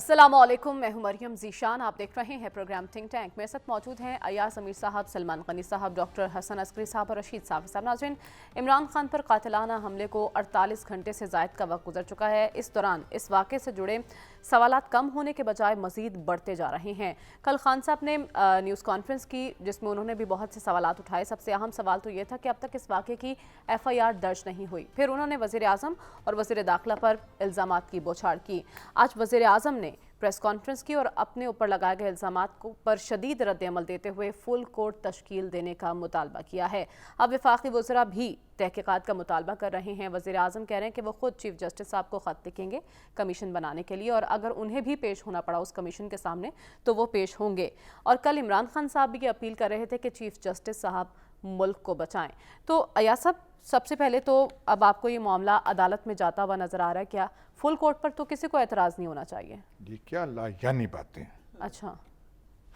السلام علیکم، میں ہوں مریم ذیشان. آپ دیکھ رہے ہیں پروگرام تھنک ٹینک. میرے ساتھ موجود ہیں ایاز امیر صاحب، سلمان غنی صاحب، ڈاکٹر حسن عسکری صاحب اور رشید صاحب. ناظرین، عمران خان پر قاتلانہ حملے کو 48 گھنٹے سے زائد کا وقت گزر چکا ہے. اس دوران اس واقعے سے جڑے سوالات کم ہونے کے بجائے مزید بڑھتے جا رہے ہیں. کل خان صاحب نے نیوز کانفرنس کی جس میں انہوں نے بھی بہت سے سوالات اٹھائے. سب سے اہم سوال تو یہ تھا کہ اب تک اس واقعے کی FIR درج نہیں ہوئی. پھر انہوں نے وزیر اعظم اور وزیر داخلہ پر الزامات کی بوچھاڑ کی. آج وزیر اعظم نے پریس کانفرنس کی اور اپنے اوپر لگائے گئے الزامات پر شدید رد عمل دیتے ہوئے فل کورٹ تشکیل دینے کا مطالبہ کیا ہے. اب وفاقی وزراء بھی تحقیقات کا مطالبہ کر رہے ہیں. وزیر اعظم کہہ رہے ہیں کہ وہ خود چیف جسٹس صاحب کو خط لکھیں گے کمیشن بنانے کے لیے، اور اگر انہیں بھی پیش ہونا پڑا اس کمیشن کے سامنے تو وہ پیش ہوں گے. اور کل عمران خان صاحب بھی اپیل کر رہے تھے کہ چیف جسٹس صاحب ملک کو بچائیں. تو ایاز صاحب، سب سے پہلے تو اب آپ کو یہ معاملہ عدالت میں جاتا ہوا نظر آ رہا ہے. کیا فل کورٹ پر تو کسی کو اعتراض نہیں ہونا چاہیے؟ یہ کیا یعنی باتیں. اچھا،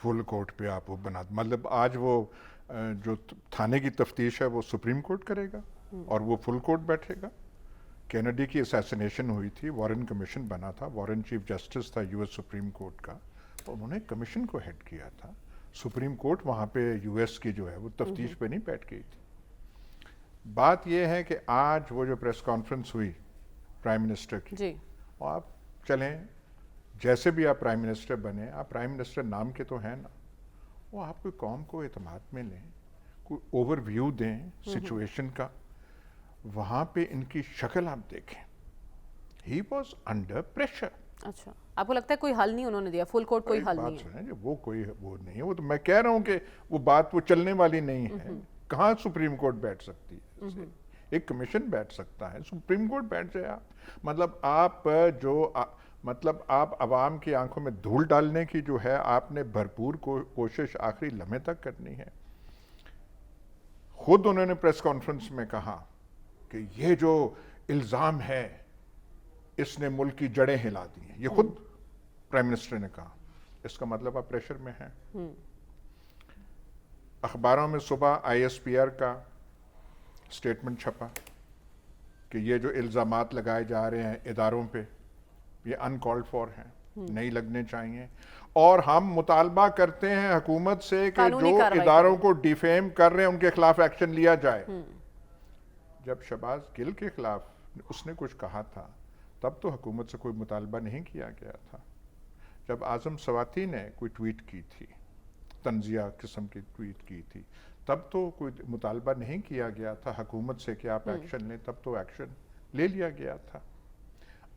فل کورٹ پہ آپ وہ بنا، مطلب آج وہ جو تھانے کی تفتیش ہے وہ سپریم کورٹ کرے گا اور وہ فل کورٹ بیٹھے گا. کینیڈی کی اسیسینیشن ہوئی تھی، وارن کمیشن بنا تھا، وارن چیف جسٹس تھا US سپریم کورٹ کا، تو انہوں نے کمیشن کو ہیڈ کیا تھا. سپریم کورٹ وہاں پہ US کی جو ہے وہ تفتیش پہ نہیں بیٹھ گئی تھی. بات یہ ہے کہ آج وہ جو پریس کانفرنس ہوئی پرائم منسٹر کی، جی، وہ آپ چلیں جیسے بھی آپ پرائم منسٹر بنے، آپ پرائم منسٹر نام کے تو ہیں نا، وہ آپ کوئی قوم کو اعتماد میں لیں، کوئی اوور ویو دیں سچویشن کا. وہاں پہ ان کی شکل آپ دیکھیں، ہی واز انڈر پریشر. اچھا، آپ کو لگتا ہے کوئی حل نہیں انہوں نے دیا؟ فل کورٹ کوئی حل نہیں ہے؟ بات سنیں، وہ کوئی وہ نہیں ہے. وہ تو میں کہہ رہا ہوں کہ وہ بات وہ چلنے والی نہیں ہے. کہاں سپریم کورٹ بیٹھ سکتی ہے؟ ایک کمیشن بیٹھ سکتا ہے، سپریم کورٹ بیٹھ جائے. آپ مطلب آپ عوام کی آنکھوں میں دھول ڈالنے کی جو ہے آپ نے بھرپور کوشش آخری لمحے تک کرنی ہے. خود انہوں نے پریس کانفرنس میں کہا کہ یہ جو الزام ہے اس نے ملک کی جڑیں ہلا دی ہیں. یہ خود پرائم منسٹر نے کہا. اس کا مطلب آپ پریشر میں ہیں. اخباروں میں صبح ISPR کا سٹیٹمنٹ چھپا کہ یہ جو الزامات لگائے جا رہے ہیں اداروں پہ، یہ انکالڈ فور ہیں، نہیں لگنے چاہیے. اور ہم مطالبہ کرتے ہیں حکومت سے کہ جو اداروں کو ڈیفیم کر رہے ہیں ان کے خلاف ایکشن لیا جائے. جب شہباز گل کے خلاف اس نے کچھ کہا تھا تب تو حکومت سے کوئی مطالبہ نہیں کیا گیا تھا. جب اعظم سواتی نے کوئی ٹویٹ کی تھی، تنزیہ قسم کی ٹویٹ کی تھی، تب تو کوئی مطالبہ نہیں کیا گیا تھا حکومت سے کہ آپ ایکشن لیں. تب تو ایکشن لے لیا گیا تھا.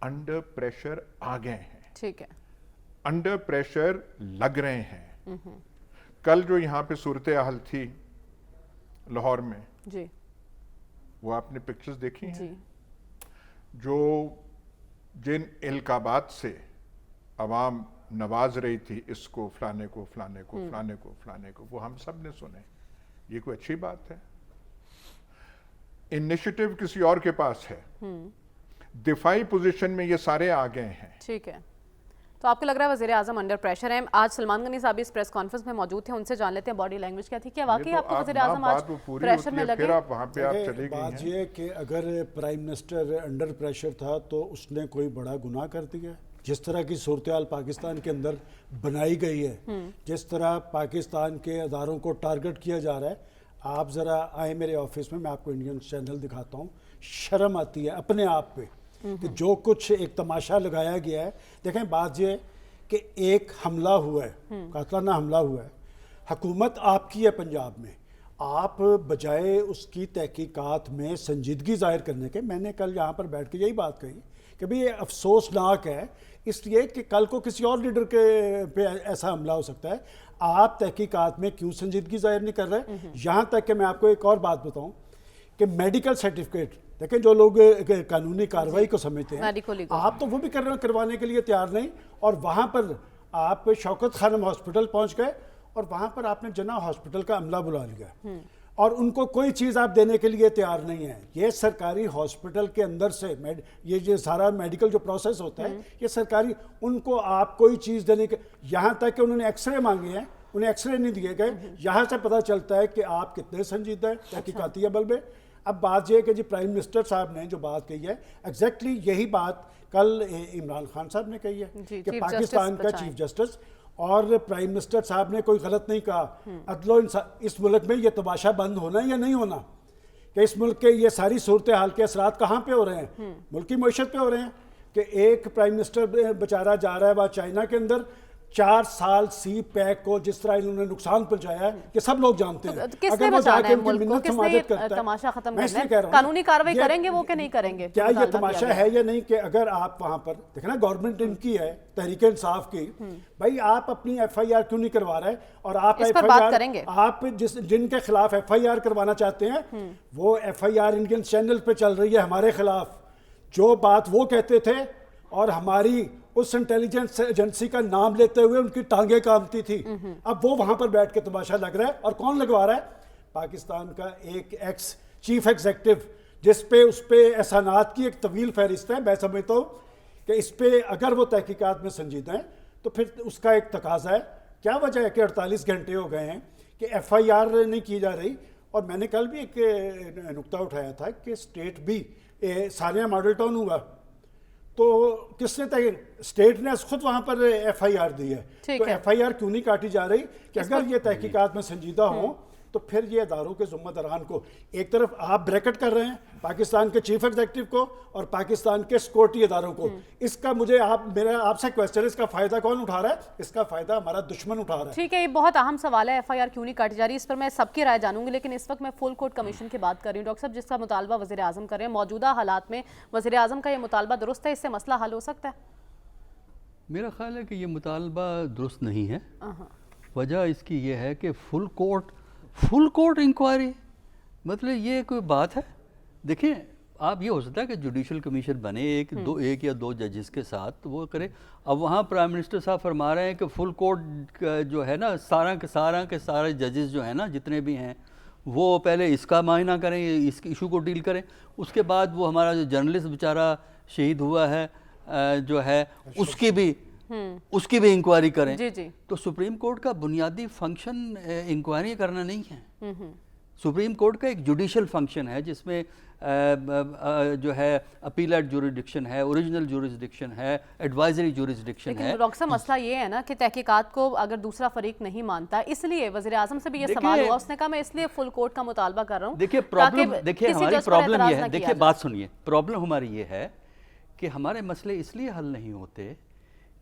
انڈر پریشر آ گئے ہیں. ٹھیک ہے، انڈر پریشر لگ رہے ہیں. کل جو یہاں پہ صورتحال تھی لاہور میں، جی، وہ آپ نے پکچرز دیکھی ہیں؟ جی، جو جن القابات سے عوام نواز رہی تھی، اس کو فلانے کو فلانے کو فلانے کو فلانے کو، وہ ہم سب نے سنے. یہ کوئی اچھی بات ہے؟ انیشیٹو کسی اور کے پاس ہے. دفاعی پوزیشن میں یہ سارے آ گئے ہیں. ٹھیک ہے. تو آپ کو لگ رہا ہے وزیر اعظم انڈر پریشر ہیں؟ آج سلمان غنی صاحب اس پریس کانفرنس میں موجود تھے، ان سے جان لیتے ہیں باڈی لینگویج کیا تھی. کیا واقعی آپ کو وزیر اعظم آج پریشر میں لگے؟ پھر آپ وہاں پہ آپ چلے گئی بات یہ کہ اگر پرائم منسٹر انڈر پریشر تھا تو اس نے کوئی بڑا گناہ کر دیا. جس طرح کی صورتحال پاکستان کے اندر بنائی گئی ہے، جس طرح پاکستان کے اداروں کو ٹارگٹ کیا جا رہا ہے، آپ ذرا آئیں میرے آفس میں آپ کو انڈین چینل دکھاتا ہوں. شرم آتی ہے اپنے آپ پہ کہ جو کچھ ایک تماشا لگایا گیا ہے. دیکھیں، بات یہ ہے کہ ایک حملہ ہوا ہے، قاتلانہ حملہ ہوا ہے. حکومت آپ کی ہے پنجاب میں، آپ بجائے اس کی تحقیقات میں سنجیدگی ظاہر کرنے کے، میں نے کل یہاں پر بیٹھ کے یہی بات کہی کہ بھئی یہ افسوسناک ہے اس لیے کہ کل کو کسی اور لیڈر کے پہ ایسا حملہ ہو سکتا ہے. آپ تحقیقات میں کیوں سنجیدگی ظاہر نہیں کر رہے؟ یہاں تک کہ میں آپ کو ایک اور بات بتاؤں کہ میڈیکل سرٹیفکیٹ، دیکھیں جو لوگ قانونی کارروائی کو سمجھتے ہیں، آپ تو وہ بھی کروانے کے لیے تیار نہیں. اور وہاں پر آپ شوکت خانم ہاسپٹل پہنچ گئے اور وہاں پر آپ نے جناح ہاسپٹل کا عملہ بلا لیا اور ان کو کوئی چیز آپ دینے کے لیے تیار نہیں ہیں. یہ سرکاری ہاسپٹل کے اندر سے یہ جو سارا میڈیکل جو پروسیس ہوتا ہے یہ سرکاری، ان کو آپ کوئی چیز دینے کے، یہاں تک کہ انہوں نے ایکس رے مانگے ہیں، انہیں ایکس رے نہیں دیے گئے. یہاں سے پتہ چلتا ہے کہ آپ کتنے سنجیدہ ہیں تحقیقاتی عمل میں. اب بات یہ ہے کہ جی پرائم منسٹر صاحب نے جو بات کہی ہے ایگزیکٹلی یہی بات کل عمران خان صاحب نے کہی ہے کہ پاکستان کا چیف جسٹس اور پرائم منسٹر صاحب نے کوئی غلط نہیں کہا. عدل و انصاف اس ملک میں یہ تماشا بند ہونا یا نہیں ہونا کہ اس ملک کے یہ ساری صورتحال کے اثرات کہاں پہ ہو رہے ہیں؟ ملک کی معیشت پہ ہو رہے ہیں کہ ایک پرائم منسٹر بیچارہ جا رہا ہے وہاں چائنا کے اندر 4 سال سی پیک کو جس طرح انہوں نے نقصان پہنچایا ہے کہ سب لوگ جانتے ہیں. کس نے بچانا ہے ملک کو؟ کس نے یہ تماشا ختم کرنا ہے؟ قانونی کارروائی کریں گے وہ کہ نہیں کریں گے؟ کیا یہ تماشا ہے یا نہیں کہ اگر آپ وہاں پر دیکھیں نا گورنمنٹ ان کی ہے تحریک انصاف کی, بھائی آپ اپنی ایف آئی آر کیوں نہیں کروا رہے؟ اور آپ اس پر بات کریں گے. آپ جن کے خلاف ایف آئی آر کروانا چاہتے ہیں وہ F I R Indian channel پہ چل رہی ہے ہمارے خلاف. جو بات وہ کہتے تھے اور ہماری اس انٹیلیجنس ایجنسی کا نام لیتے ہوئے ان کی ٹانگیں کامتی تھی, اب وہ وہاں پر بیٹھ کے تماشا لگ رہا ہے. اور کون لگوا رہا ہے؟ پاکستان کا ایک ایکس چیف ایگزیکٹو جس پہ اس پہ احسانات کی ایک طویل فہرست ہے. میں سمجھتا ہوں کہ اس پہ اگر وہ تحقیقات میں سنجیدہ ہیں تو پھر اس کا ایک تقاضا ہے. کیا وجہ ہے کہ 48 گھنٹے ہو گئے ہیں کہ ایف آئی آر نہیں کی جا رہی؟ اور میں نے کل بھی ایک نقطہ اٹھایا تھا کہ اسٹیٹ بھی سانیہ ماڈل ٹاؤن ہوا تو کس نے اسٹیٹ نے خود وہاں پر ایف آئی آر دی ہے, تو ایف آئی آر کیوں نہیں کاٹی جا رہی کہ اگر یہ تحقیقات میں سنجیدہ ہوں تو پھر یہ اداروں کے ذمہ داران کو ایک طرف آپ بریکٹ کر رہے ہیں پاکستان کے چیف ایگزیکٹو کو اور پاکستان کے سیکورٹی اداروں کو. اس کا میرا آپ سے کویسچن ہے, اس کا فائدہ کون اٹھا رہا ہے؟ اس کا فائدہ ہمارا دشمن اٹھا رہا ہے. ٹھیک ہے, یہ بہت اہم سوال ہے ایف آئی آر کیوں نہیں کاٹی جا رہی, اس پر میں سب کی رائے جانوں گی. لیکن اس وقت میں فل کورٹ کمیشن کی بات کر رہی ہوں. ڈاکٹر صاحب, جس کا مطالبہ وزیر اعظم کر رہے ہیں, موجودہ حالات میں وزیر اعظم کا یہ مطالبہ درست ہے؟ اس سے مسئلہ حل ہو سکتا ہے؟ میرا خیال ہے کہ یہ مطالبہ درست نہیں ہے. وجہ اس کی یہ ہے کہ فل کورٹ انکوائری, مطلب یہ کوئی بات ہے؟ دیکھیں, آپ یہ ہو سکتا ہے کہ جوڈیشل کمیشن بنے ایک یا دو ججز کے ساتھ وہ کرے. اب وہاں پرائم منسٹر صاحب فرما رہے ہیں کہ فل کورٹ جو ہے نا سارے ججز جو ہیں نا جتنے بھی ہیں وہ پہلے اس کا معائنہ کریں, اس ایشو کو ڈیل کریں, اس کے بعد وہ ہمارا جو جرنلسٹ بیچارہ شہید ہوا ہے جو ہے اس کی بھی انکوائری کریں. تو سپریم کورٹ کا بنیادی فنکشن انکوائری کرنا نہیں ہے. سپریم کورٹ کا ایک جوڈیشل فنکشن ہے جس میں جو ہے اپیلیٹ جوریڈکشن ہے, اوریجنل جوریڈکشن ہے, ایڈوائزری جوریڈکشن ہے. لیکن ڈاکٹر صاحب مسئلہ یہ ہے نا کہ تحقیقات کو اگر دوسرا فریق نہیں مانتا, اس لیے وزیر اعظم سے بھی یہ سوال ہوا, اس نے کہا میں اس لیے فل کورٹ کا مطالبہ کر رہا ہوں. دیکھیے ہماری پرابلم یہ ہے, دیکھیے بات سنیے, پرابلم ہماری یہ ہے کہ ہمارے مسئلے اس لیے حل نہیں ہوتے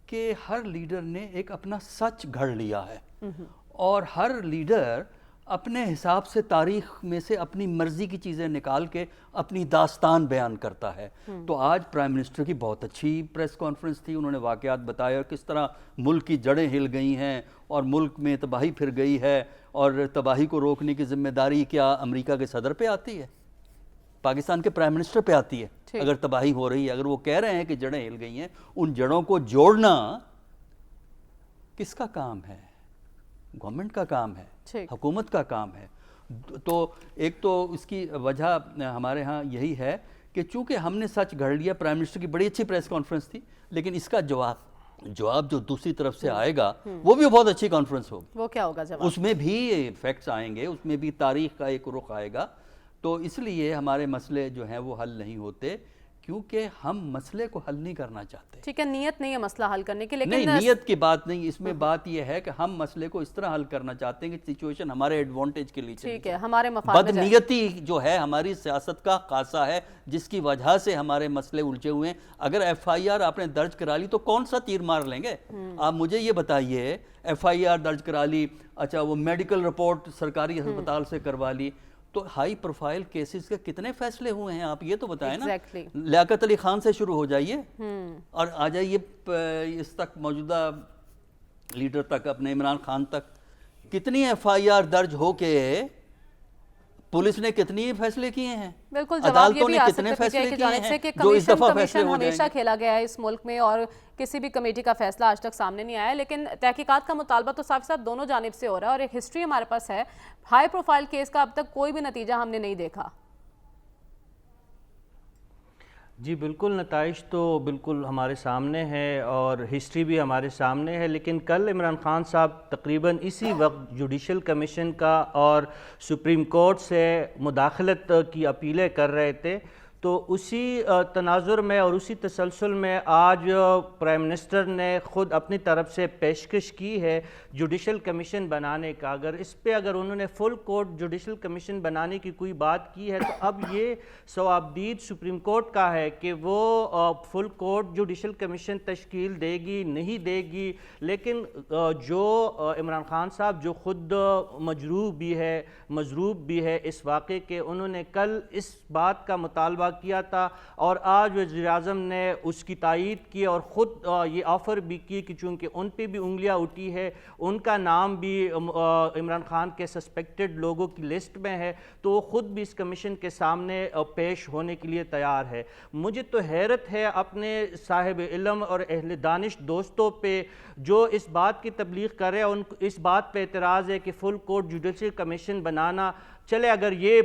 کہ ہر لیڈر نے ایک اپنا سچ گھڑ لیا ہے اور ہر لیڈر اپنے حساب سے تاریخ میں سے اپنی مرضی کی چیزیں نکال کے اپنی داستان بیان کرتا ہے. تو آج پرائم منسٹر کی بہت اچھی پریس کانفرنس تھی, انہوں نے واقعات بتایا کس طرح ملک کی جڑیں ہل گئی ہیں اور ملک میں تباہی پھر گئی ہے, اور تباہی کو روکنے کی ذمہ داری کیا امریکہ کے صدر پہ آتی ہے, پاکستان کے پرائم منسٹر پہ آتی ہے. اگر تباہی ہو رہی ہے, اگر وہ کہہ رہے ہیں کہ جڑیں ہل گئی ہیں, ان جڑوں کو جوڑنا کس کا کام ہے؟ گورنمنٹ کا کام ہے, حکومت کا کام ہے. تو ایک تو اس کی وجہ ہمارے ہاں یہی ہے کہ چونکہ ہم نے سچ گھڑ لیا. پرائم منسٹر کی بڑی اچھی پریس کانفرنس تھی, لیکن اس کا جواب جو دوسری طرف سے آئے گا وہ بھی بہت اچھی کانفرنس ہوگی. وہ کیا ہوگا جواب؟ اس میں بھی فیکٹس آئیں گے, اس میں بھی تاریخ کا ایک رخ آئے گا. تو اس لیے ہمارے مسئلے جو ہیں وہ حل نہیں ہوتے کیونکہ ہم مسئلے کو حل نہیں کرنا چاہتے. ٹھیک ہے, نیت نہیں ہے مسئلہ حل کرنے کی, لیکن نہیں, نیت کی بات نہیں, اس میں بات یہ ہے کہ ہم مسئلے کو اس طرح حل کرنا چاہتے ہیں کہ سچویشن ہمارے ایڈوانٹیج کے لیے چلی جائے. ٹھیک ہے, ہمارے مفاد میں بد نیتی جو ہے ہماری سیاست کا خاصہ ہے جس کی وجہ سے ہمارے مسئلے الجھے ہوئے ہیں. اگر ایف آئی آر آپ نے درج کرا لی تو کون سا تیر مار لیں گے؟ آپ مجھے یہ بتائیے, ایف آئی آر درج کرا لی, اچھا وہ میڈیکل رپورٹ سرکاری ہسپتال سے کروا لی, تو ہائی پروفائل کیسز کے کتنے فیصلے ہوئے ہیں آپ یہ تو بتائیں نا. لیاقت علی خان سے شروع ہو جائیے اور آ جائیے اس تک موجودہ لیڈر تک, اپنے عمران خان تک. کتنی ایف آئی آر درج ہو کے پولیس نے کتنی فیصلے کیے ہیں, بالکل جواب یہ بھی آ سکتا ہے کہ ہیں سے کہ جو اس دفعہ فیصلے ہو ہمیشہ کھیلا گیا ہے اس ملک میں اور کسی بھی کمیٹی کا فیصلہ آج تک سامنے نہیں آیا. لیکن تحقیقات کا مطالبہ تو صاف صاف دونوں جانب سے ہو رہا ہے اور ایک ہسٹری ہمارے پاس ہے. ہائی پروفائل کیس کا اب تک کوئی بھی نتیجہ ہم نے نہیں دیکھا. جی بالکل، نتائج تو بالکل ہمارے سامنے ہے اور ہسٹری بھی ہمارے سامنے ہے، لیکن کل عمران خان صاحب تقریباً اسی وقت جوڈیشل کمیشن کا اور سپریم کورٹ سے مداخلت کی اپیلیں کر رہے تھے، تو اسی تناظر میں اور اسی تسلسل میں آج پرائم منسٹر نے خود اپنی طرف سے پیشکش کی ہے جوڈیشل کمیشن بنانے کا۔ اگر انہوں نے فل کورٹ جوڈیشل کمیشن بنانے کی کوئی بات کی ہے تو اب یہ ثوابدید سپریم کورٹ کا ہے کہ وہ فل کورٹ جوڈیشل کمیشن تشکیل دے گی نہیں دے گی، لیکن جو عمران خان صاحب جو خود مجروح بھی ہے اس واقعے کے، انہوں نے کل اس بات کا مطالبہ کیا تھا اور آج وزیر اعظم نے اس کی تائید کی اور خود یہ آفر بھی کی کہ چونکہ ان پہ بھی انگلیاں اٹھی ہے، ان کا نام بھی عمران خان کے سسپیکٹڈ لوگوں کی لسٹ میں ہے، تو وہ خود بھی اس کمیشن کے سامنے پیش ہونے کے لیے تیار ہے۔ مجھے تو حیرت ہے اپنے صاحب علم اور اہل دانش دوستوں پہ جو اس بات کی تبلیغ کر رہے ہیں، ان کو اس بات پہ اعتراض ہے کہ فل کورٹ جوڈیشل کمیشن بنانا، چلے اگر یہ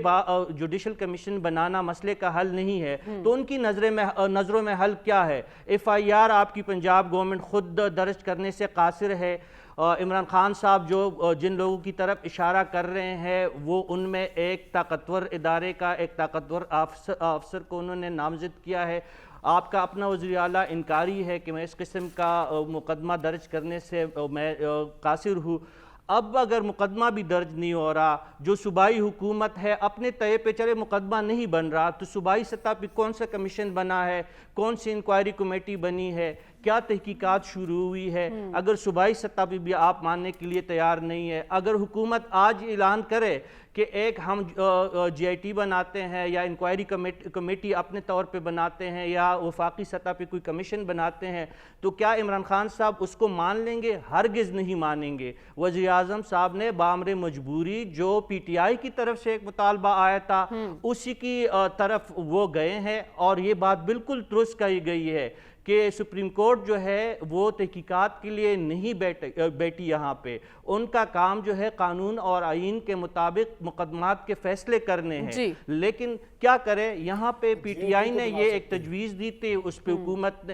جوڈیشل کمیشن بنانا مسئلے کا حل نہیں ہے تو ان کی نظروں میں حل کیا ہے؟ ایف آئی آر آپ کی پنجاب گورنمنٹ خود درج کرنے سے قاصر ہے۔ عمران خان صاحب جو جن لوگوں کی طرف اشارہ کر رہے ہیں وہ ان میں ایک طاقتور ادارے کا ایک طاقتور افسر کو انہوں نے نامزد کیا ہے۔ آپ کا اپنا وزیر اعلیٰ انکاری ہے کہ میں اس قسم کا مقدمہ درج کرنے سے میں قاصر ہوں۔ اب اگر مقدمہ بھی درج نہیں ہو رہا، جو صوبائی حکومت ہے اپنے طے پہ چلے مقدمہ نہیں بن رہا، تو صوبائی سطح پہ کون سا کمیشن بنا ہے، کون سی انکوائری کمیٹی بنی ہے، کیا تحقیقات شروع ہوئی ہے؟ اگر صوبائی سطح پہ بھی آپ ماننے کے لیے تیار نہیں ہے، اگر حکومت آج اعلان کرے کہ ایک ہم جی آئی ٹی بناتے ہیں یا انکوائری کمیٹی اپنے طور پہ بناتے ہیں یا وفاقی سطح پہ کوئی کمیشن بناتے ہیں، تو کیا عمران خان صاحب اس کو مان لیں گے؟ ہرگز نہیں مانیں گے۔ وزیر اعظم صاحب نے بامر مجبوری جو پی ٹی آئی کی طرف سے ایک مطالبہ آیا تھا اسی کی طرف وہ گئے ہیں، اور یہ بات بالکل درست کہی گئی ہے کہ سپریم کورٹ جو ہے وہ تحقیقات کے لیے نہیں بیٹھی یہاں پہ، ان کا کام جو ہے قانون اور آئین کے مطابق مقدمات کے فیصلے کرنے ہیں، لیکن کیا کرے یہاں پہ پی ٹی آئی نے یہ ایک تجویز دی تھی، اس پہ حکومت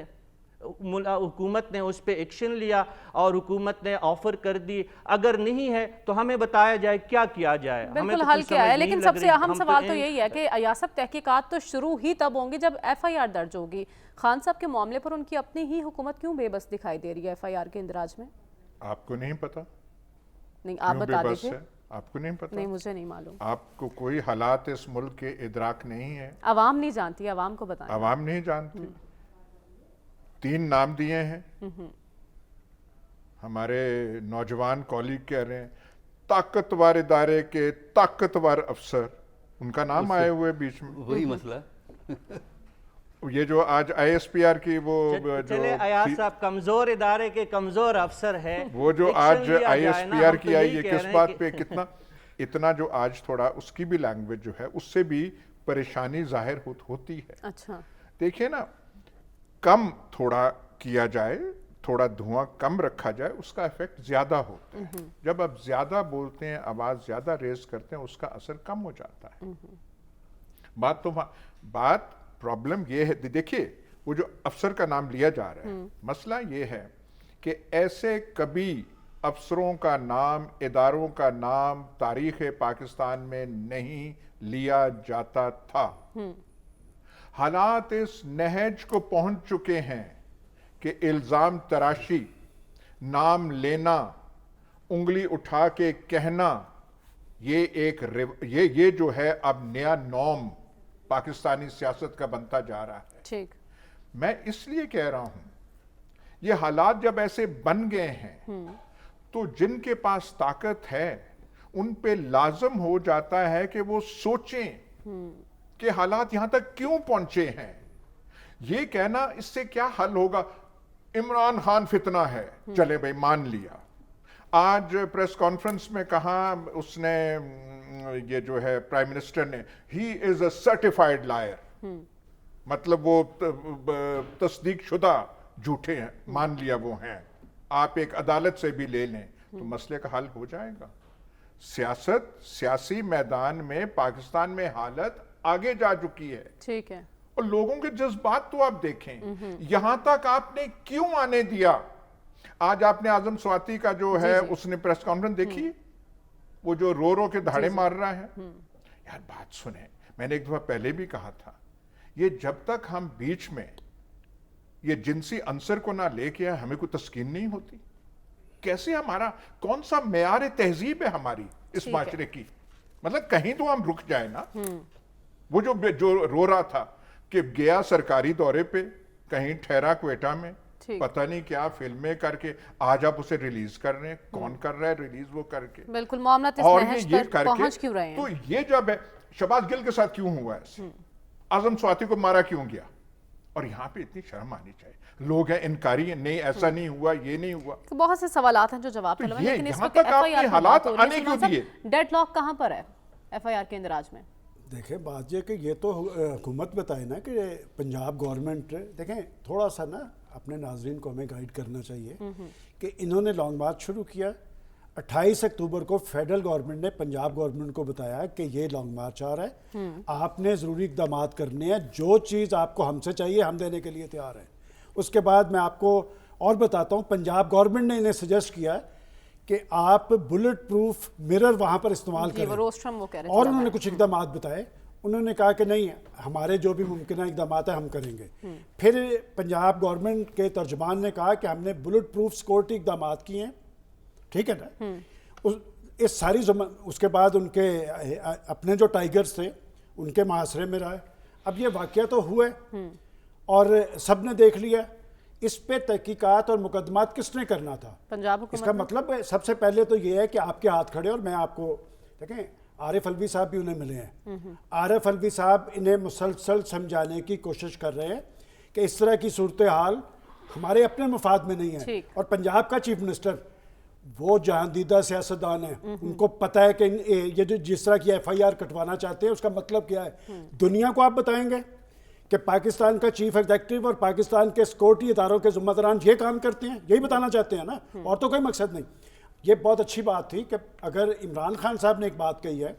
نے اس پہ ایکشن لیا اور حکومت نے آفر کر دی۔ اگر نہیں ہے تو ہمیں بتایا جائے کیا کیا جائے، بالکل حل کیا ہے، لیکن سب سے اہم سوال تو یہی ہے کہ ایاسب تحقیقات تو شروع ہی تب ہوں گی جب ایف آئی آر درج ہوگی۔ خان صاحب کے معاملے پر ان کی اپنی ہی حکومت کیوں بے بس دکھائی دے رہی ہے ایف آئی آر کے اندراج میں؟ آپ کو نہیں پتا؟ نہیں آپ بتا دیجئے۔ آپ کو نہیں پتا؟ نہیں مجھے نہیں معلوم۔ آپ کو کوئی حالات اس ملک کے ادراک نہیں ہے؟ عوام نہیں جانتی، عوام کو بتائیں۔ عوام نہیں جانتی۔ 3 نام دیے ہیں، ہمارے نوجوان کولیگ کہہ رہے ہیں طاقتور ادارے کے طاقتور افسر، ان کا نام آئے ہوئے بیچ میں۔ وہی مسئلہ یہ جو آج آئی ایس پی آر کی وہ چلے ایاز صاحب کمزور ادارے کے کمزور افسر ہے، وہ جو آج آئی ایس پی آر کی آئی ہے کس بات پہ کتنا اتنا جو آج تھوڑا اس کی بھی لینگویج جو ہے اس سے بھی پریشانی ظاہر ہوتی ہے۔ اچھا دیکھیں نا، کم تھوڑا کیا جائے، تھوڑا دھواں کم رکھا جائے، اس کا ایفیکٹ زیادہ ہوتا ہے۔ جب آپ زیادہ بولتے ہیں، آواز زیادہ ریز کرتے ہیں، اس کا اثر کم ہو جاتا ہے۔ بات پرابلم یہ ہے، دیکھیے وہ جو افسر کا نام لیا جا رہا ہے، مسئلہ یہ ہے کہ ایسے کبھی افسروں کا نام، اداروں کا نام تاریخ پاکستان میں نہیں لیا جاتا تھا۔ حالات اس نہج کو پہنچ چکے ہیں کہ الزام تراشی، نام لینا، انگلی اٹھا کے کہنا، یہ جو ہے اب نیا نارم پاکستانی سیاست کا بنتا جا رہا ہے۔ ٹھیک، میں اس لیے کہہ رہا ہوں یہ حالات جب ایسے بن گئے ہیں تو جن کے پاس طاقت ہے ان پہ لازم ہو جاتا ہے کہ وہ سوچیں کہ حالات یہاں تک کیوں پہنچے ہیں۔ یہ کہنا اس سے کیا حل ہوگا؟ عمران خان فتنہ ہے، چلے بھائی مان لیا۔ آج پریس کانفرنس میں کہا اس نے، یہ جو ہے پرائم منسٹر نے، ہی از اے سرٹیفائیڈ لائر، مطلب وہ تصدیق شدہ جھوٹے ہیں، مان لیا وہ ہیں، آپ ایک عدالت سے بھی لے لیں تو مسئلے کا حل ہو جائے گا۔ سیاسی میدان میں پاکستان میں حالت آگے جا چکی ہے، ٹھیک ہے، اور لوگوں کے جذبات تو آپ دیکھیں یہاں تک آپ نے کیوں آنے دیا. آج آپ نے اعظم سواتی کا جو ہے اس نے پریس کانفرنس دیکھی, وہ جو رو رو کے دھاڑے مار رہا ہے. یار بات سنیں, میں نے ایک دفعہ پہلے بھی کہا تھا, یہ جب تک ہم بیچ میں یہ جنسی عنصر کو نہ لے کے آئے ہمیں کوئی تسکین نہیں ہوتی. کیسے ہمارا کون سا معیار تہذیب ہے ہماری اس معاشرے کی؟ مطلب کہیں تو ہم رک جائیں نا. وہ جو رو رہا تھا کہ گیا سرکاری دورے پہ, کہیں ٹھہرا کوئٹہ میں, پتہ نہیں کیا فلمیں کر کے آج آپ اسے ریلیز کر رہے ہیں. کون کر رہا ہے ریلیز؟ وہ کر کے بالکل معاملات اس محض پر پہنچ کیوں رہے ہیں. تو یہ جب ہے شہباز گل کے ساتھ کیوں ہوا ایسے, اعظم سواتی کو مارا کیوں گیا, اور یہاں پہ اتنی شرم آنی چاہیے. لوگ ہیں انکاری ہیں, نہیں ایسا نہیں ہوا, یہ نہیں ہوا. بہت سے سوالات ہیں جو جواب طلب ہیں, لیکن اس وقت ایف آئی آر حالات آنے کیوں دیے؟ ڈیڈ لاک کہاں پر ہے ایف آئی آر کے اندراج میں؟ دیکھیں بات یہ کہ یہ تو حکومت بتائے نا کہ پنجاب گورنمنٹ, دیکھیں تھوڑا سا نا اپنے ناظرین کو ہمیں گائیڈ کرنا چاہیے کہ انہوں نے لانگ مارچ شروع کیا. 28 اکتوبر کو فیڈرل گورنمنٹ نے پنجاب گورنمنٹ کو بتایا کہ یہ لانگ مارچ آ رہا ہے, آپ نے ضروری اقدامات کرنے ہیں, جو چیز آپ کو ہم سے چاہیے ہم دینے کے لیے تیار ہیں. اس کے بعد میں آپ کو اور بتاتا ہوں, پنجاب گورنمنٹ نے انہیں سجیسٹ کیا کہ آپ بلٹ پروف مرر وہاں پر استعمال کریں, اور انہوں نے کچھ اقدامات بتائے. انہوں نے کہا کہ نہیں, ہمارے جو بھی ممکنہ اقدامات ہیں ہم کریں گے. پھر پنجاب گورنمنٹ کے ترجمان نے کہا کہ ہم نے بلٹ پروف سیکورٹی اقدامات کیے ہیں, ٹھیک ہے نا. اس ساری اس کے بعد ان کے اپنے جو ٹائیگرز تھے ان کے محاصرے میں رہے. اب یہ واقعہ تو ہوئے اور سب نے دیکھ لیا, اس پہ تحقیقات اور مقدمات کس نے کرنا تھا؟ پنجاب اس کا مطلب سب سے پہلے تو یہ ہے کہ آپ کے ہاتھ کھڑے, اور میں آپ کو دیکھیں عارف الوی صاحب بھی انہیں ملے ہیں. عارف الوی صاحب انہیں مسلسل سمجھانے کی کوشش کر رہے ہیں کہ اس طرح کی صورتحال ہمارے اپنے مفاد میں نہیں ہے. اور پنجاب کا چیف منسٹر وہ جہاندیدہ سیاستدان ہیں, ان کو پتہ ہے کہ یہ جو جس طرح کی ایف آئی آر کٹوانا چاہتے ہیں اس کا مطلب کیا ہے. دنیا کو آپ بتائیں گے کہ پاکستان کا چیف ایگزیکٹو اور پاکستان کے سیکورٹی اداروں کے ذمہ داران یہ کام کرتے ہیں, یہی بتانا چاہتے ہیں نا, اور تو کوئی مقصد نہیں. یہ بہت اچھی بات تھی کہ اگر عمران خان صاحب نے ایک بات کہی ہے,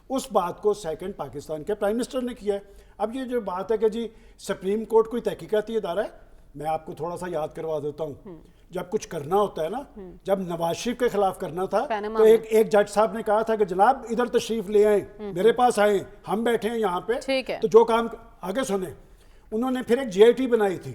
اس بات کو سیکنڈ پاکستان کے پرائم منسٹر نے کیا ہے. اب یہ جو بات ہے کہ جی سپریم کورٹ کوئی تحقیقاتی ادارہ ہے, میں آپ کو تھوڑا سا یاد کروا دیتا ہوں. جب کچھ کرنا ہوتا ہے نا, جب نواز شریف کے خلاف کرنا تھا تو ایک جج صاحب نے کہا تھا کہ جناب ادھر تشریف لے آئیں, میرے پاس آئیں, ہم بیٹھے ہیں یہاں پہ, تو جو کام آگے سنیں. انہوں نے پھر ایک جی آئی ٹی بنائی تھی,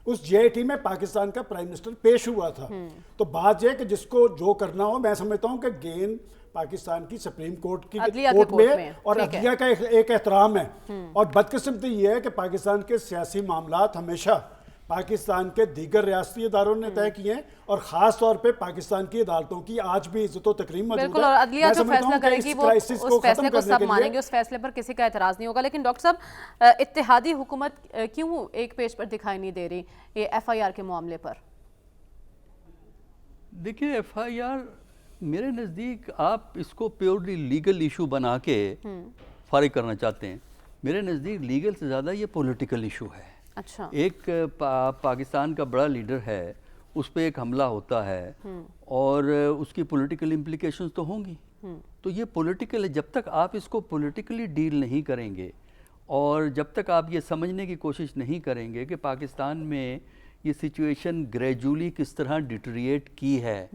اس جی آئی ٹی میں پاکستان کا پرائم منسٹر پیش ہوا تھا. تو بات یہ کہ جس کو جو کرنا ہو, میں سمجھتا ہوں کہ گین پاکستان کی سپریم کورٹ کی کورٹ میں اور عدلیہ کا ایک احترام ہے. اور بدقسمتی یہ ہے کہ پاکستان کے سیاسی معاملات ہمیشہ پاکستان کے دیگر ریاستی اداروں نے طے کیے ہیں, اور خاص طور پہ پاکستان کی عدالتوں کی آج بھی عزت و تکریم موجود ہے. بالکل, اور عدلیہ جو فیصلہ کرے گی وہ اس فیصلے کو سب مانیں گے, اس فیصلے پر کسی کا اعتراض نہیں ہوگا. لیکن ڈاکٹر صاحب, اتحادی حکومت کیوں ایک پیج پر دکھائی نہیں دے رہی یہ ایف آئی آر کے معاملے پر؟ دیکھیں ایف آئی آر میرے نزدیک آپ اس کو پیورلی لیگل ایشو بنا کے فارغ کرنا چاہتے ہیں. میرے نزدیک لیگل سے زیادہ یہ پولیٹیکل ایشو ہے. اچھا, ایک پاکستان کا بڑا لیڈر ہے, اس پہ ایک حملہ ہوتا ہے اور اس کی پولیٹیکل امپلیکیشنز تو ہوں گی. تو یہ پولیٹیکل ہے. جب تک آپ اس کو پولیٹیکلی ڈیل نہیں کریں گے اور جب تک آپ یہ سمجھنے کی کوشش نہیں کریں گے کہ پاکستان میں یہ سچویشن گریجولی کس طرح ڈیٹریٹ کی ہے.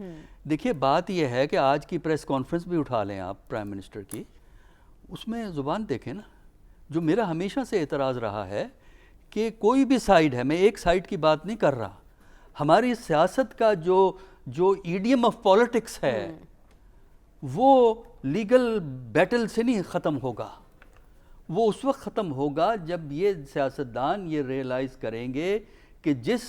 دیکھیے بات یہ ہے کہ آج کی پریس کانفرنس بھی اٹھا لیں آپ پرائم منسٹر کی, اس میں زبان دیکھیں نا. جو میرا ہمیشہ سے اعتراض رہا ہے کہ کوئی بھی سائیڈ ہے, میں ایک سائیڈ کی بات نہیں کر رہا, ہماری سیاست کا جو ایڈیم آف پالیٹکس ہے وہ لیگل بیٹل سے نہیں ختم ہوگا. وہ اس وقت ختم ہوگا جب یہ سیاستدان یہ ریئلائز کریں گے کہ جس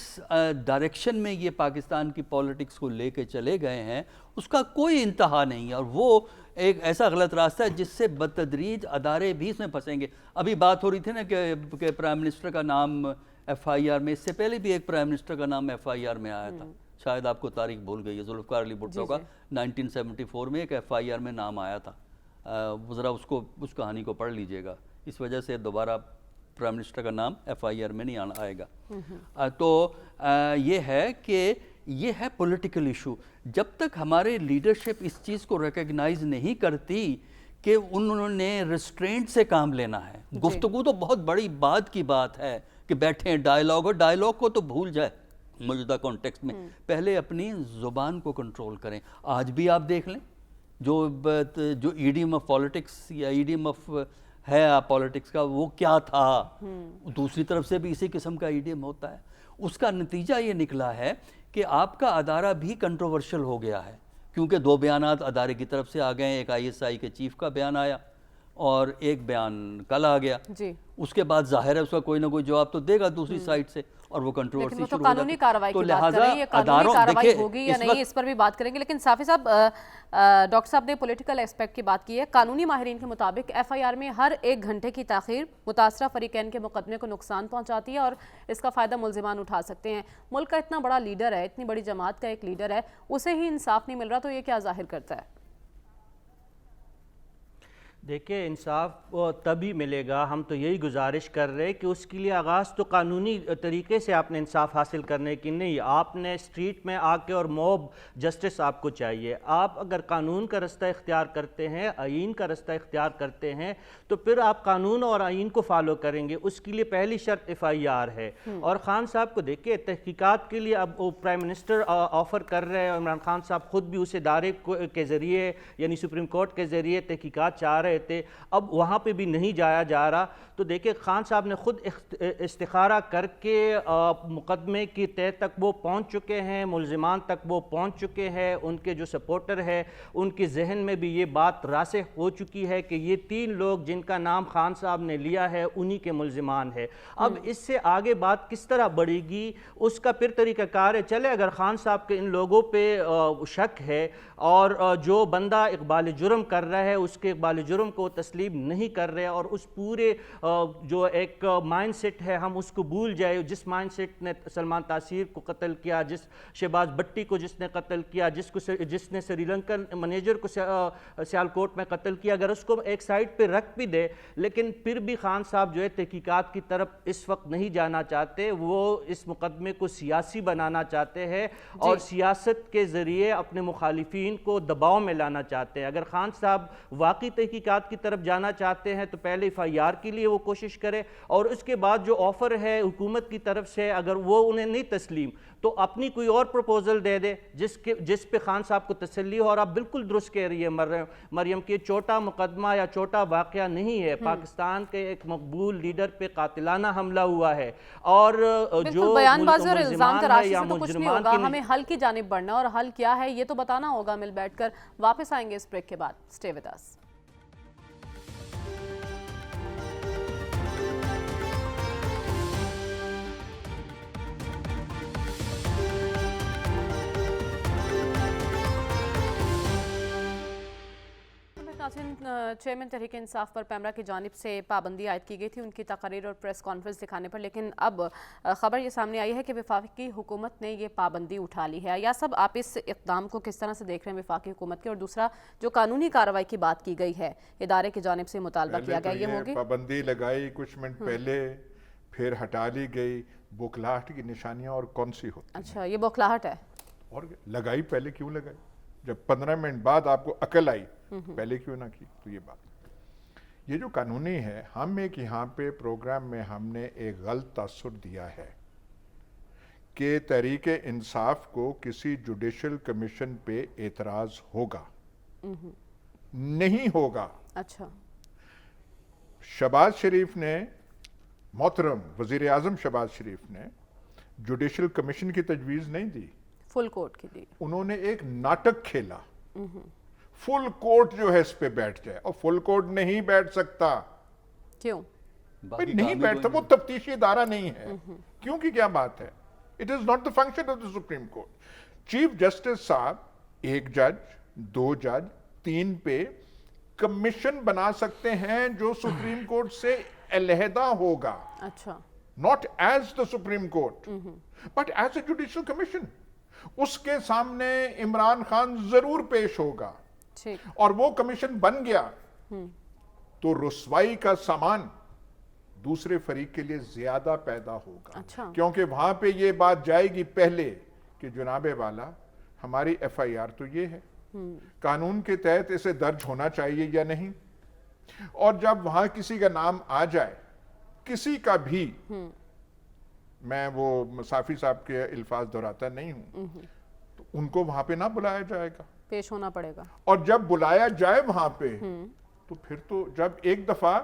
ڈائریکشن میں یہ پاکستان کی پالیٹکس کو لے کے چلے گئے ہیں اس کا کوئی انتہا نہیں ہے, اور وہ ایک ایسا غلط راستہ ہے جس سے بتدریج ادارے بھی اس میں پھنسیں گے. ابھی بات ہو رہی تھی نا کہ پرائم منسٹر کا نام ایف آئی آر میں, اس سے پہلے بھی ایک پرائم منسٹر کا نام ایف آئی آر میں آیا تھا, شاید آپ کو تاریخ بھول گئی ہے, ذوالفقار علی بھٹو کا 1974 میں ایک ایف آئی آر میں نام آیا تھا. ذرا اس کہانی کو پڑھ لیجئے گا. اس وجہ سے دوبارہ پرائم منسٹر کا نام ایف آئی آر میں نہیں آئے گا. تو یہ ہے کہ یہ ہے پولیٹیکل ایشو. جب تک ہمارے لیڈرشپ اس چیز کو ریکگنائز نہیں کرتی کہ انہوں نے ریسٹرینٹ سے کام لینا ہے. گفتگو تو بہت بڑی بات کی بات ہے کہ بیٹھیں ڈائیلاگ، اور ڈائیلاگ کو تو بھول جائے موجودہ کانٹیکسٹ میں. پہلے اپنی زبان کو کنٹرول کریں. آج بھی آپ دیکھ لیں جو ایڈیم آف پالیٹکس یا ایڈیم آف ہے پالیٹکس کا وہ کیا تھا، دوسری طرف سے بھی اسی قسم کا ایڈیم ہوتا ہے. اس کا نتیجہ یہ نکلا ہے کہ آپ کا ادارہ بھی کنٹروورشل ہو گیا ہے، کیونکہ 2 بیانات ادارے کی طرف سے آ گئے ہیں. ایک ISI کے چیف کا بیان آیا اور ایک بیان کل آ گیا. اس کے بعد ظاہر ہے اس کا کوئی نہ کوئی جواب تو دے گا دوسری سائڈ سے، اور وہ کنٹروورسی شروع ہو جاتی ہے. قانونی کارروائی تو کی بات کر رہے ہیں، یہ قانونی کارروائی ہوگی یا نہیں اس پر بھی بات کریں گے. لیکن صافی صاحب، ڈاکٹر صاحب نے پولیٹیکل ایسپیکٹ کی بات کی ہے. قانونی ماہرین کے مطابق FIR میں ہر 1 گھنٹے کی تاخیر متاثرہ فریقین کے مقدمے کو نقصان پہنچاتی ہے اور اس کا فائدہ ملزمان اٹھا سکتے ہیں. ملک کا اتنا بڑا لیڈر ہے، اتنی بڑی جماعت کا ایک لیڈر ہے، اسے ہی انصاف نہیں مل رہا، تو یہ کیا ظاہر کرتا ہے؟ دیکھیں، انصاف تبھی ملے گا. ہم تو یہی گزارش کر رہے ہیں کہ اس کے لیے آغاز تو قانونی طریقے سے آپ نے انصاف حاصل کرنے کی نہیں. آپ نے اسٹریٹ میں آ کے اور موب جسٹس آپ کو چاہیے. آپ اگر قانون کا رستہ اختیار کرتے ہیں، آئین کا رستہ اختیار کرتے ہیں، تو پھر آپ قانون اور آئین کو فالو کریں گے. اس کے لیے پہلی شرط FIR ہے. اور خان صاحب کو دیکھیں، تحقیقات کے لیے اب پرائم منسٹر آفر کر رہے ہیں. عمران خان صاحب خود بھی اس ادارے کے ذریعے یعنی سپریم کورٹ کے ذریعے تحقیقات چاہ رہے تھے. اب وہاں پہ بھی نہیں جایا جا رہا. تو دیکھیں، خان صاحب نے خود استخارہ کر کے مقدمے کی تہہ تک وہ پہنچ چکے ہیں، ملزمان تک وہ پہنچ چکے ہیں. ان کے جو سپورٹر ہے ان کے ذہن میں بھی یہ بات راسخ ہو چکی ہے کہ یہ 3 لوگ جن کا نام خان صاحب نے لیا ہے انہی کے ملزمان ہے. اب اس سے آگے بات کس طرح بڑھے گی اس کا پھر طریقہ کار ہے. چلے اگر خان صاحب کے ان لوگوں پہ شک ہے اور جو بندہ اقبال جرم کر رہا ہے اس کے اقبال جرم کو تسلیم نہیں کر رہے، اور اس پورے جو ایک مائنڈ سیٹ ہے ہم اس کو بھول جائے، جس مائنڈ سیٹ نے سلمان تاثیر کو قتل کیا، جس شہباز بٹی کو جس نے قتل کیا، جس نے سری لنکن منیجر کو سیالکوٹ میں قتل کیا، اگر اس کو ایک سائڈ پہ رکھ بھی دے، لیکن پھر بھی خان صاحب جو ہے تحقیقات کی طرف اس وقت نہیں جانا چاہتے. وہ اس مقدمے کو سیاسی بنانا چاہتے ہیں اور سیاست کے ذریعے اپنے مخالفین کو دباؤ میں لانا چاہتے ہیں. اگر خان صاحب واقعی تحقیقات کی طرف جانا چاہتے ہیں تو پہلے FIR کے لیے وہ کوشش کرے، اور اس کے بعد جو آفر ہے حکومت کی طرف سے اگر وہ انہیں نہیں تسلیم تو اپنی کوئی اور پروپوزل دے دے جس پہ خان صاحب کو تسلی ہو. اور آپ بالکل درست کہہ رہی ہے مریم کہ چھوٹا مقدمہ یا چھوٹا واقعہ نہیں ہے. پاکستان کے ایک مقبول لیڈر پہ قاتلانہ حملہ ہوا ہے، اور جو بیان بازی اور الزام تراشی یا سے تو کچھ نہیں ہوگا. ہمیں حل کی جانب بڑھنا، اور حل کیا ہے یہ تو بتانا ہوگا مل بیٹھ کر. واپس آئیں گے اس بریک کے بعد. Stay with us. Chairman Tehreek Insaf پر پیمرا کی جانب سے پابندی عائد کی گئی تھی ان کی تقاریر اور پریس کانفرنس دکھانے پر، لیکن اب خبر یہ سامنے آئی ہے کہ وفاقی حکومت نے یہ پابندی اٹھا لی ہے. یا سب آپ اس اقدام کو کس طرح سے دیکھ رہے ہیں وفاقی حکومت کے؟ اور دوسرا جو قانونی کارروائی کی بات کی گئی ہے ادارے کی جانب سے مطالبہ کیا گیا، یہ ہوگی؟ پابندی لگائی کچھ منٹ پہلے، پھر ہٹا لی گئی. بوکھلاہٹ کی نشانیاں اور کون سی ہوتی ہیں؟ اچھا، یہ بوکھلاہٹ ہے. اور لگائی پہلے کیوں لگائی؟ جب 15 منٹ بعد آپ کو عقل آئی پہلے کیوں نہ کی؟ تو یہ بات، یہ جو قانونی ہے، ہم ایک یہاں پہ پروگرام میں ہم نے ایک غلط تاثر دیا ہے کہ تحریک انصاف کو کسی جوڈیشل کمیشن پہ اعتراض ہوگا. نہیں ہوگا. اچھا، شہباز شریف نے، محترم وزیر اعظم شہباز شریف نے جوڈیشل کمیشن کی تجویز نہیں دی، فل کورٹ کی دی. انہوں نے ایک ناٹک کھیلا. فل کورٹ جو ہے اس پہ بیٹھ جائے، اور فل کورٹ نہیں بیٹھ سکتا. کیوں نہیں بیٹھتا؟ وہ تفتیشی ادارہ نہیں ہے. کیوں کی کیا بات ہے؟ It is not the function of the supreme court. Chief justice صاحب 1 جج 2 جج 3 پہ کمیشن بنا سکتے ہیں جو سپریم کورٹ سے علیحدہ ہوگا. اچھا، not as the Supreme Court, but as a judicial commission. اس کے سامنے عمران خان ضرور پیش ہوگا، اور وہ کمیشن بن گیا تو رسوائی کا سامان دوسرے فریق کے لیے زیادہ پیدا ہوگا. کیونکہ وہاں پہ یہ بات جائے گی پہلے کہ جناب والا ہماری FIR تو یہ ہے، قانون کے تحت اسے درج ہونا چاہیے یا نہیں. اور جب وہاں کسی کا نام آ جائے کسی کا بھی, میں وہ صافی صاحب کے الفاظ دہراتا نہیں ہوں, تو ان کو وہاں پہ نہ بلایا جائے گا, پیش ہونا پڑے گا. اور جب بلایا جائے وہاں پہ تو پھر تو جب ایک دفعہ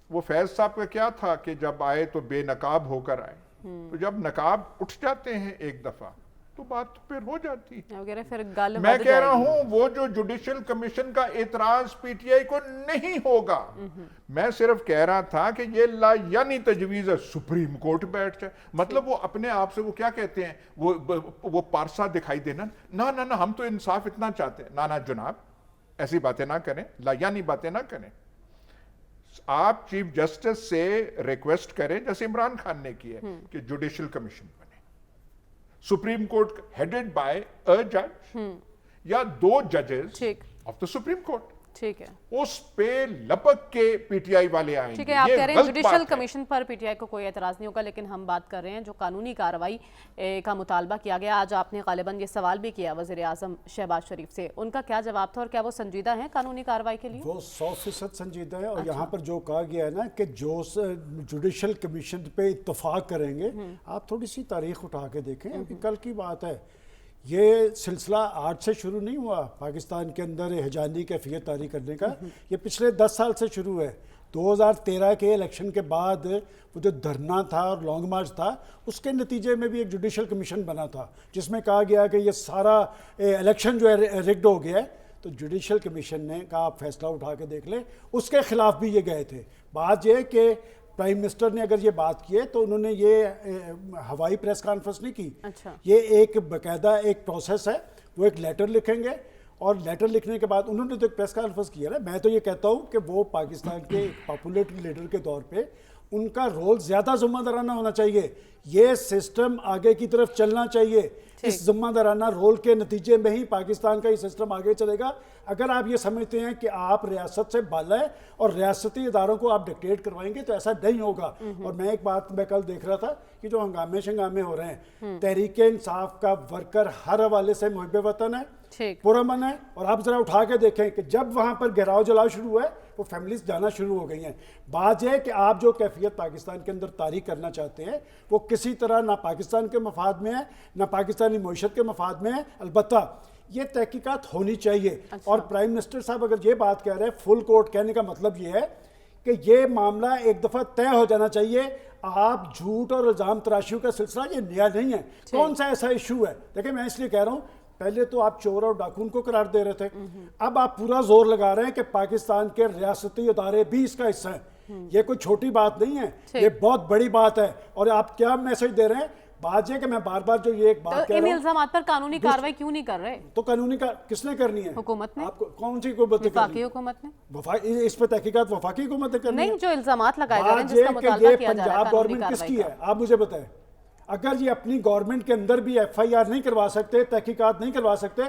وہ فیض صاحب کا کیا تھا کہ جب آئے تو بے نقاب ہو کر آئے, تو جب نقاب اٹھ جاتے ہیں ایک دفعہ تو بات پھر ہو جاتی ہے. میں کہہ رہا ہوں وہ جو جوڈیشل کمیشن کا اعتراض پی ٹی آئی کو نہیں ہوگا, میں صرف کہہ رہا تھا کہ یہ لا یعنی تجویز ہے سپریم کورٹ بیٹھ جائے, مطلب وہ اپنے آپ سے وہ کیا کہتے ہیں, وہ پارسا دکھائی دینا, نہ ہم تو انصاف اتنا چاہتے ہیں. نہ جناب ایسی باتیں نہ کریں, لا یعنی باتیں نہ کریں. آپ چیف جسٹس سے ریکویسٹ کریں جیسے عمران خان نے کی ہے کہ جوڈیشل کمیشن بنے, سپریم کورٹ ہیڈڈ بائی اے جج یا 2 ججز آف دا سپریم کورٹ. ٹھیک ہے, اس پہ لپک کے پی ٹی آئی والے آئیں گے. ٹھیک ہے, آپ کہہ رہے ہیں judicial commission per P T I کو کوئی اعتراض نہیں ہوگا, لیکن ہم بات کر رہے ہیں جو قانونی کارروائی کا مطالبہ کیا گیا. آج آپ نے غالباً یہ سوال بھی کیا وزیر اعظم شہباز شریف سے, ان کا کیا جواب تھا اور کیا وہ سنجیدہ ہیں قانونی کارروائی کے لیے؟ وہ 100% سنجیدہ ہے, اور یہاں پر جو کہا گیا ہے نا کہ جو جوڈیشل کمیشن پہ اتفاق کریں گے, آپ تھوڑی سی تاریخ اٹھا کے دیکھیں, کل کی بات ہے, یہ سلسلہ آج سے شروع نہیں ہوا پاکستان کے اندر حجانی کیفیت طاری کرنے کا, یہ پچھلے 10 سال سے شروع ہے. 2013 کے الیکشن کے بعد وہ جو دھرنا تھا اور لانگ مارچ تھا, اس کے نتیجے میں بھی ایک جوڈیشل کمیشن بنا تھا جس میں کہا گیا کہ یہ سارا الیکشن جو ہے ریگڈ ہو گیا ہے. تو جوڈیشل کمیشن نے کہا آپ فیصلہ اٹھا کے دیکھ لیں, اس کے خلاف بھی یہ گئے تھے. بات یہ کہ پرائم منسٹر نے اگر یہ بات کی ہے تو انہوں نے یہ ہوائی پریس کانفرنس نہیں کی. یہ ایک باقاعدہ ایک پروسیس ہے, وہ ایک لیٹر لکھیں گے اور لیٹر لکھنے کے بعد انہوں نے تو ایک پریس کانفرنس کی ہے. میں تو یہ کہتا ہوں کہ وہ پاکستان کے ایک پاپولر لیڈر کے طور پہ ان کا رول زیادہ ذمہ دارانہ ہونا چاہیے. یہ سسٹم آگے کی طرف چلنا چاہیے. اس ذمہ دارانہ رول کے نتیجے میں ہی پاکستان کا یہ سسٹم آگے چلے گا. اگر آپ یہ سمجھتے ہیں کہ آپ ریاست سے بالا ہے اور ریاستی اداروں کو آپ ڈکٹیٹ کروائیں گے تو ایسا نہیں ہوگا. اور میں ایک بات میں کل دیکھ رہا تھا کہ جو ہنگامے شنگامے ہو رہے ہیں, تحریک انصاف کا ورکر ہر حوالے سے محب وطن ہے, پرامن ہے, اور آپ ذرا اٹھا کے دیکھیں کہ جب وہاں پر گھیراؤ جلاؤ شروع ہوا ہے وہ فیملیز جانا شروع ہو گئی ہیں. بات یہ ہے کہ آپ جو کیفیت پاکستان کے اندر طاری کرنا چاہتے ہیں وہ کسی طرح نہ پاکستان کے مفاد میں ہے نہ پاکستانی معیشت کے مفاد میں ہے. البتہ یہ تحقیقات ہونی چاہیے. اور پرائم منسٹر صاحب اگر یہ بات کہہ رہے ہیں, فل کورٹ کہنے کا مطلب یہ ہے کہ یہ معاملہ ایک دفعہ طے ہو جانا چاہیے. آپ جھوٹ اور الزام تراشیوں کا سلسلہ یہ نیا نہیں ہے. کون سا ایسا ایشو ہے؟ دیکھیں میں اس لیے کہہ رہا ہوں, پہلے تو آپ چور اور ڈاکون کو قرار دے رہے تھے, اب آپ پورا زور لگا رہے ہیں کہ پاکستان کے ریاستی ادارے بھی اس کا حصہ ہیں. یہ کوئی چھوٹی بات نہیں ہے, یہ بہت بڑی بات ہے. اور آپ کیا میسج دے رہے ہیں؟ بات یہ کہ میں بار بار جو یہ ایک بات کہہ رہا ہوں, ان الزامات پر قانونی کارروائی کیوں نہیں کر رہے؟ تو قانونی کس نے کرنی ہے؟ حکومت نے. آپ کون سی حکومت نے؟ وفاقی حکومت نے. اس پہ تحقیقات وفاقی حکومت نے کرنی ہے. نہیں, جو الزامات لگائے جا رہے ہیں جس کا مطالبہ کیا جا رہا ہے پنجاب گورنمنٹ کس کی ہے آپ مجھے بتائیں. اگر یہ اپنی گورنمنٹ کے اندر بھی ایف آئی آر نہیں کروا سکتے, تحقیقات نہیں کروا سکتے,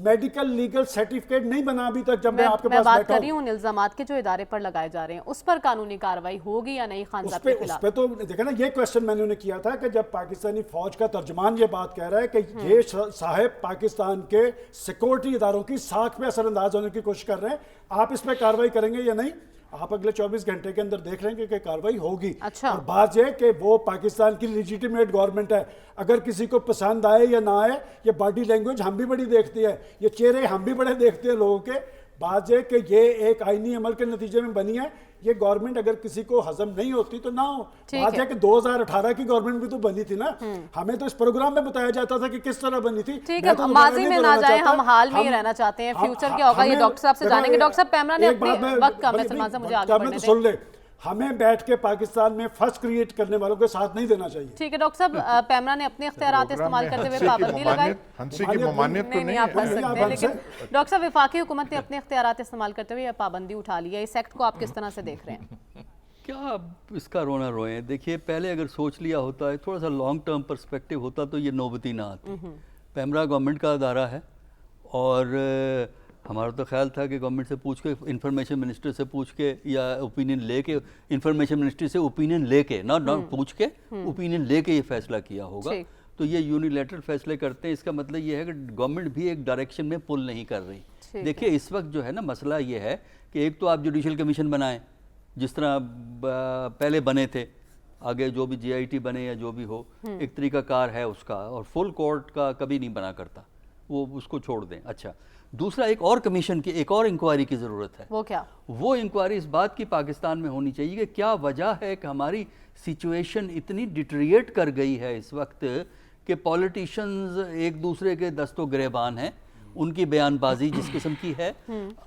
میڈیکل لیگل سرٹیفکیٹ نہیں بنا ابھی تک, جب میں آپ کے پاس بات کر رہی ہوں ان الزامات کے جو ادارے پر لگائے جا رہے ہیں اس پر قانونی کارروائی ہوگی یا نہیں خان صاحب کے خلاف؟ اس پہ تو دیکھیں نا, یہ کویسچن میں نے کیا تھا کہ جب پاکستانی فوج کا ترجمان یہ بات کہہ رہا ہے کہ یہ صاحب پاکستان کے سیکورٹی اداروں کی ساکھ پہ اثر انداز ہونے کی کوشش کر رہے ہیں, آپ اس پہ کارروائی کریں گے یا نہیں؟ آپ اگلے 24 گھنٹے کے اندر دیکھ لیں گے کہ کارروائی ہوگی. اور بات یہ کہ وہ پاکستان کی لیجیٹیمیٹ گورنمنٹ ہے, اگر کسی کو پسند آئے یا نہ آئے, یہ باڈی لینگویج ہم بھی بڑی دیکھتی ہے, یہ چہرے ہم بھی بڑے دیکھتے ہیں لوگوں کے. بات یہ کہ یہ ایک آئینی عمل کے نتیجے میں بنی ہے. یہ گورنمنٹ اگر کسی کو ہضم نہیں ہوتی تو نہ ہو. بات ہے کہ 2018 کی گورنمنٹ بھی تو بنی تھی نا, ہمیں تو اس پروگرام میں بتایا جاتا تھا کہ کس طرح بنی تھی. ٹھیک ہے, ماضی میں نہ جائیں, ہم حال میں ہی رہنا چاہتے ہیں. فیوچر کیا ہوگا یہ ڈاکٹر صاحب سے جانیں گے. ڈاکٹر صاحب پیمرا نے اپنے وقت کا, میں سلمان صاحب مجھے آگے بڑھنے دیں. سن لے, ہمیں بیٹھ کے پاکستان میں فرسٹ کریٹ کرنے والوں کے ساتھ نہیں دینا چاہیے. ٹھیک ہے ڈاکٹر صاحب, پیمرا نے اپنے اختیارات استعمال کرتے ہوئے پابندی لگائی. ہنسی کی ممانعت تو نہیں آپ کر سکتے ہیں, لیکن ڈاکٹر صاحب وفاقی حکومت نے اپنے اختیارات استعمال کرتے ہوئے یہ پابندی اٹھا لی ہے. اس ایکٹ کو آپ کس طرح سے دیکھ رہے ہیں؟ کیا اس کا رونا روئیں. دیکھیے پہلے اگر سوچ لیا ہوتا ہے, تھوڑا سا لانگ ٹرم پرسپیکٹیو ہوتا تو یہ نوبتی نہ آتی. پیمرا گورنمنٹ کا ادارہ ہے اور ہمارا تو خیال تھا کہ گورنمنٹ سے پوچھ کے, انفارمیشن منسٹر سے پوچھ کے یا اوپینین لے کے, انفارمیشن منسٹر سے اوپینین لے کے, نہ پوچھ کے اوپینین لے کے یہ فیصلہ کیا ہوگا. تو یہ یونیلیٹرل فیصلے کرتے ہیں. اس کا مطلب یہ ہے کہ گورنمنٹ بھی ایک ڈائریکشن میں پل نہیں کر رہی. دیکھیے اس وقت جو ہے نا مسئلہ یہ ہے کہ ایک تو آپ جوڈیشل کمیشن بنائیں جس طرح پہلے بنے تھے, آگے جو بھی GIT بنے یا جو بھی ہو, ایک طریقہ کار ہے اس کا, اور فل کورٹ کا کبھی نہیں بنا کرتا, وہ اس کو چھوڑ دیں. اچھا, دوسرا ایک اور کمیشن کی, ایک اور انکوائری کی ضرورت ہے. وہ کیا؟ وہ انکوائری اس بات کی پاکستان میں ہونی چاہیے کہ کیا وجہ ہے کہ ہماری سچویشن اتنی ڈیٹریٹ کر گئی ہے اس وقت کہ پولیٹیشنز ایک دوسرے کے دست و گریبان ہیں, ان کی بیان بازی جس قسم کی ہے,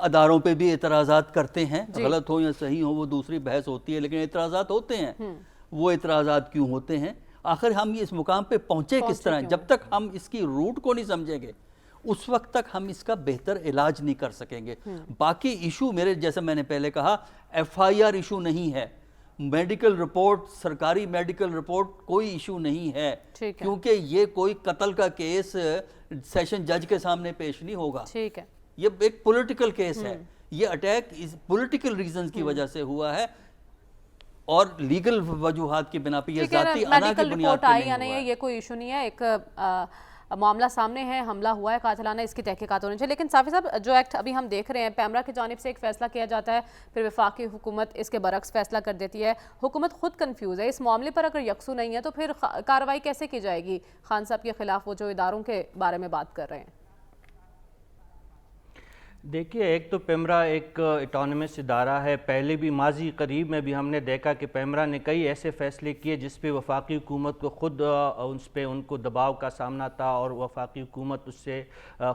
اداروں پہ بھی اعتراضات کرتے ہیں, غلط ہو یا صحیح ہو وہ دوسری بحث ہوتی ہے, لیکن اعتراضات ہوتے ہیں. وہ اعتراضات کیوں ہوتے ہیں, آخر ہم اس مقام پہ پہنچے کس طرح؟ جب تک ہم اس کی روٹ کو نہیں سمجھیں گے اس وقت تک ہم اس کا بہتر علاج نہیں کر سکیں گے. باقی ایشو میرے جیسا میں نے پہلے کہا FIR ایشو نہیں ہے, میڈیکل رپورٹ, سرکاری میڈیکل رپورٹ کوئی ایشو نہیں ہے, کیونکہ یہ کوئی قتل کا کیس سیشن جج کے سامنے پیش نہیں ہوگا. یہ ایک پولیٹیکل کیس ہے, یہ اٹیک پولیٹیکل ریزنز کی وجہ سے ہوا ہے اور لیگل وجوہات کی بنا پہ, یہ ذاتی انا کی بنیاد پہ نہیں ہوا ہے. یہ کوئی ایشو نہیں ہے, ایک معاملہ سامنے ہے, حملہ ہوا ہے قاتلانہ, اس کی تحقیقات ہونی چاہیے. لیکن صافی صاحب, جو ایکٹ ابھی ہم دیکھ رہے ہیں, پیمرا کی جانب سے ایک فیصلہ کیا جاتا ہے, پھر وفاقی حکومت اس کے برعکس فیصلہ کر دیتی ہے. حکومت خود کنفیوز ہے اس معاملے پر, اگر یکسو نہیں ہے تو پھر کارروائی کیسے کی جائے گی خان صاحب کے خلاف, وہ جو اداروں کے بارے میں بات کر رہے ہیں؟ دیکھیے, ایک تو پیمرا ایک اٹانومس ادارہ ہے. پہلے بھی ماضی قریب میں بھی ہم نے دیکھا کہ پیمرا نے کئی ایسے فیصلے کیے جس پہ وفاقی حکومت کو خود ان کو دباؤ کا سامنا تھا اور وفاقی حکومت اس سے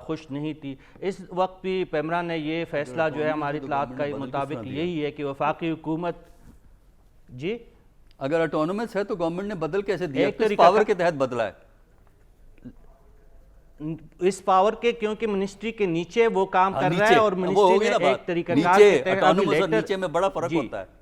خوش نہیں تھی. اس وقت بھی پیمرا نے یہ فیصلہ جو ہے ہماری اطلاعات کا مطابق یہی ہے کہ وفاقی حکومت, جی اگر اٹانومس ہے تو گورنمنٹ نے بدل کیسے دیا؟ کس پاور کے تحت بدلا ہے؟ اس پاور کے, کیونکہ منسٹری کے نیچے وہ کام کر رہا ہے اور منسٹری نے ایک طریقہ کار نیچے میں بڑا فرق ہوتا ہے.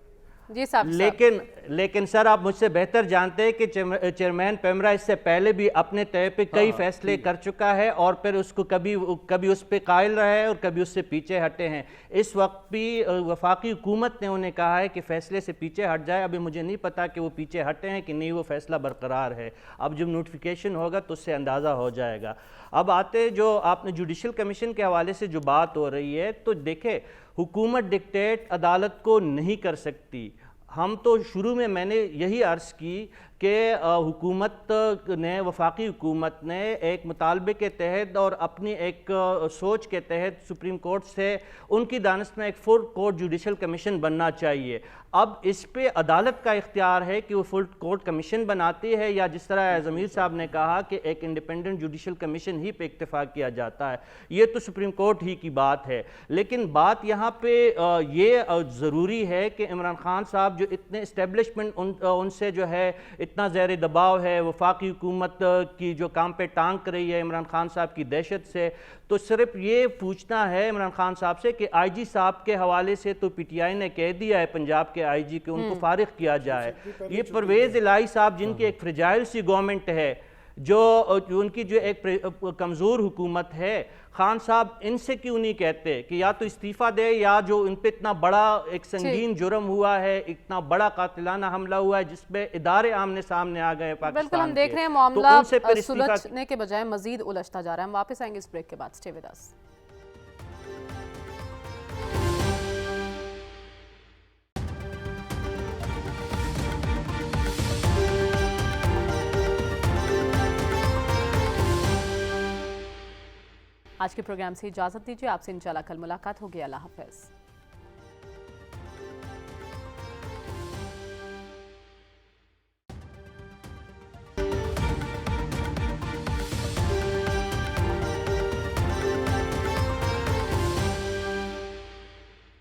لیکن سر آپ مجھ سے بہتر جانتے ہیں کہ چیئرمین پیمرا اس سے پہلے بھی اپنے طے پہ کئی فیصلے کر چکا ہے اور پھر اس کو کبھی اس پہ قائل رہا ہے اور کبھی اس سے پیچھے ہٹے ہیں. اس وقت بھی وفاقی حکومت نے انہیں کہا ہے کہ فیصلے سے پیچھے ہٹ جائے. ابھی مجھے نہیں پتا کہ وہ پیچھے ہٹے ہیں کہ نہیں, وہ فیصلہ برقرار ہے. اب جب نوٹیفیکیشن ہوگا تو اس سے اندازہ ہو جائے گا. اب آتے جو آپ نے جوڈیشل کمیشن کے حوالے سے جو بات ہو رہی ہے, تو دیکھیں حکومت ڈکٹیٹ عدالت کو نہیں کر سکتی. ہم تو شروع میں نے یہی عرض کی کہ حکومت نے, وفاقی حکومت نے ایک مطالبے کے تحت اور اپنی ایک سوچ کے تحت سپریم کورٹ سے ان کی دانست میں ایک فل کورٹ جوڈیشل کمیشن بننا چاہیے. اب اس پہ عدالت کا اختیار ہے کہ وہ فل کورٹ کمیشن بناتی ہے یا جس طرح ضمیر صاحب نے کہا کہ ایک انڈیپینڈنٹ جوڈیشل کمیشن ہی پہ اکتفا کیا جاتا ہے. یہ تو سپریم کورٹ ہی کی بات ہے. لیکن بات یہاں پہ یہ ضروری ہے کہ عمران خان صاحب جو اتنے اسٹیبلشمنٹ ان سے جو ہے اتنا زیر دباؤ ہے, وفاقی حکومت کی جو کام پہ ٹانک رہی ہے عمران خان صاحب کی دہشت سے, تو صرف یہ پوچھنا ہے عمران خان صاحب سے کہ IG صاحب کے حوالے سے تو PTI نے کہہ دیا ہے پنجاب کے IG کہ ان کو فارغ کیا جائے. یہ پرویز الہی صاحب جن کی ایک فریجائل سی گورنمنٹ ہے, جو ان کی جو ایک کمزور حکومت ہے, خان صاحب ان سے کیوں نہیں کہتے کہ یا تو استعفیٰ دے یا جو ان پہ اتنا بڑا ایک سنگین جرم ہوا ہے, اتنا بڑا قاتلانہ حملہ ہوا ہے جس پہ ادارے آمنے سامنے آ گئے پاکستان کے. بالکل, ہم دیکھ رہے ہیں معاملہ سلجھنے کے بجائے مزید الجھتا جا رہا ہے. ہم واپس آئیں گے اس بریک کے بعد. Stay with us. آج کے پروگرام سے اجازت دیجیے, آپ سے انشاءاللہ کل ملاقات ہوگی. اللہ حافظ.